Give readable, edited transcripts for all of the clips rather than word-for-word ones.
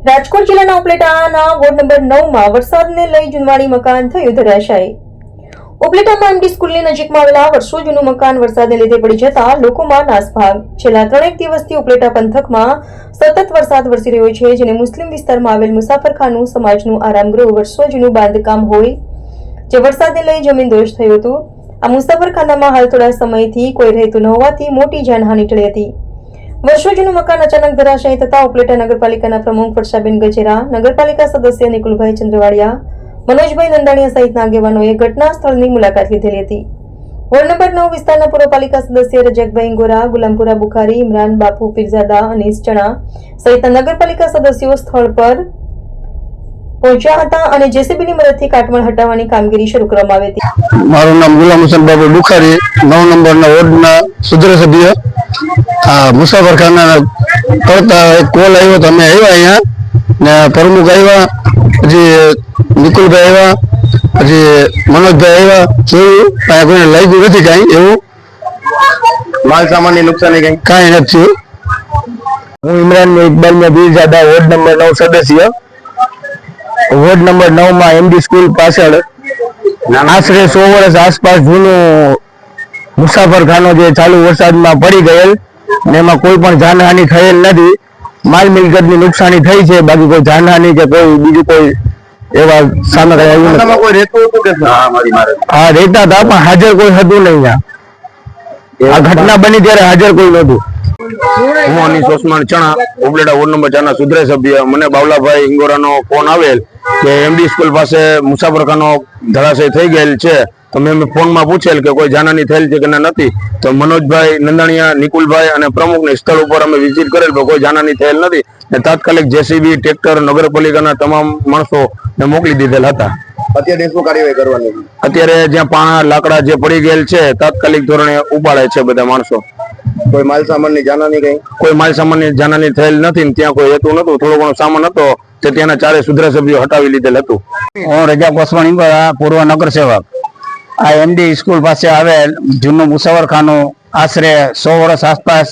રાજકોટ જિલ્લાના ઉપલેટાના ward number 9 માં વરસાદને લઈ જૂનવાણી મકાન થયું ધરાશાયી। ઉપલેટામાં એમડી સ્કૂલની નજીકમાં આવેલા વર્ષો જૂનું મકાન વરસાદને લીધે પડી જતા લોકોમાં નાસભાગ। છેલ્લા 3 દિવસથી ઉપલેટા પંથકમાં સતત વરસાદ વરસી રહ્યો છે, જેને મુસ્લિમ વિસ્તારમાં આવેલ મુસાફરખાનું સમાજનું આરામગૃહ વર્ષો જૂનું બાંધકામ હોય જે વરસાદને લઈ જમીનદોષ થયું હતું। આ મુસાફરખાનામાં હાલ થોડા સમયથી કોઈ રહેતું ન હોવાથી મોટી જાનહાનિ ટળી હતી। વર્ષો જૂનું મકાન અચાનક ધરાશાયી થતા ઉપલેટા નગરપાલિકાના પ્રમુખ વર્ષાબેન ગજેરા, નગરપાલિકા સદસ્ય નિકુલભાઈ ચંદ્રવાડિયા, મનોજભાઈ નંદાણીયા સહિતના આગેવાનોએ ઘટના સ્થળની મુલાકાત લીધેલી હતી। વોર્ડ નંબર 9 વિસ્તારના પૂર્વ પાલિકા સદસ્ય રજકભાઈ ઇંગોરા, ગુલામપુરા બુખારી, ઇમરાન બાપુ પીરઝાદા, અનીસ ચણા સહિતના નગરપાલિકા સદસ્યો સ્થળ પર પહોંચ્યા હતા અને જેસીબીની મદદથી કાટમાળ હટાવવાની કામગીરી શરૂ કરવામાં આવી હતી। મારું નામ ગુલામ હુસેન બાપુ બુખારી, 9 નંબરના વોર્ડના સુધારા સભ્ય। આ મુસાફરખાના કરતા એક કોલ આવ્યો તો અમે આવ્યા અહીંયા ને પ્રમુખ આવ્યા, પછી નિકુલભાઈ આવ્યા, પછી મનોજભાઈ આવ્યા। એવું કાંઈ કોઈને લાગ્યું નથી, કાંઈ એવું માલ સામાનની નુકસાની કાંઈ નથી। હું ઇમરાન ઇકબાલ પીરઝાદા, વોર્ડ નંબર 9 સદસ્ય। વોર્ડ નંબર 9 માં એમડી સ્કૂલ પાછળ આશરે 100 વર્ષ આસપાસ જૂનું મુસાફરખાનો જે ચાલુ વરસાદમાં પડી ગયેલ ને એમાં કોઈ પણ જાનહાનિ થયેલ નથી। માલ મિલકતની નુકસાની થઈ છે, બાકી કોઈ જાનહાનિ કે કોઈ બીજું કોઈ એવા સામે કઈ આવ્યું નથી। કોઈ રહેતું હતું કે હા રહેતા હતા, પણ હાજર કોઈ હતું નહીં। આ ઘટના બની ત્યારે હાજર કોઈ નહોતું। હું અનીસ ઓસમાન ચણા, ઉપલેટા વોર્ડ નંબર 4 ના સુધારા સભ્ય। મને બાવલાભાઈ ઇંગોરાનો ફોન આવેલ કે એમડી સ્કૂલ પાસે મુસાફરખાનો ધરાશય થઈ ગયેલ છે, તો મેં ફોનમાં પૂછેલ કે કોઈ જાનહાનિ થયેલ છે કે નથી, તો મનોજભાઈ નંદાણીયા, નિકુલભાઈ અને પ્રમુખને સ્થળ ઉપર અમે વિઝિટ કરેલ, પણ કોઈ જાનહાનિ થયેલ નથી ને તાત્કાલિક જેસીબી, ટ્રેક્ટર, નગરપાલિકાના તમામ માણસો ને મોકલી દીધેલ હતા। અત્યારે શું કાર્યવાહી કરવાની? અત્યારે જ્યાં પાણા લાકડા જે પડી ગયેલ છે તાત્કાલિક ધોરણે ઉપાડે છે બધા માણસો। કોઈ માલ સામાનની જાનહાનિ કોઈ માલ સામાનની જાનહાનિ થયેલ નથી, ત્યાં કોઈ હેતું નતું। થોડો ઘણો સામાન હતો તે ત્યાંના 4 સુધારા સભ્યો હટાવી લીધેલ હતું। હું રજાક ઓસમાન ઇંગોરા, પૂર્વ નગર સેવક। આ એમડી સ્કૂલ પાસે આવેલ જૂનું મુસાફરખાનું આશરે 100 વર્ષ આસપાસ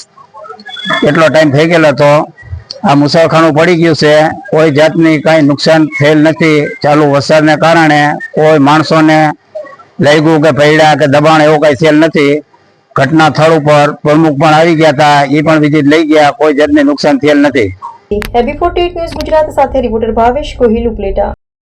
એટલો ટાઈમ થઈ ગયેલો હતો। આ મુસાફરખાનું પડી ગયું છે, કોઈ જાતની કાંઈ નુકસાન થયેલ નથી। ચાલુ વરસાદને કારણે કોઈ માણસોને લાગ્યું કે પૈડા કે દબાણ એવું કાંઈ થયેલ નથી। ઘટના સ્થળ ઉપર પ્રમુખ પણ આવી ગયા હતા, એ પણ વિઝિટ લઈ ગયા, કોઈ જાતને નુકસાન થયેલ નથી। હેબી 48 ન્યૂઝ ગુજરાત સાથે રિપોર્ટર ભાવેશ ગોહિલ, ઉપલેટા।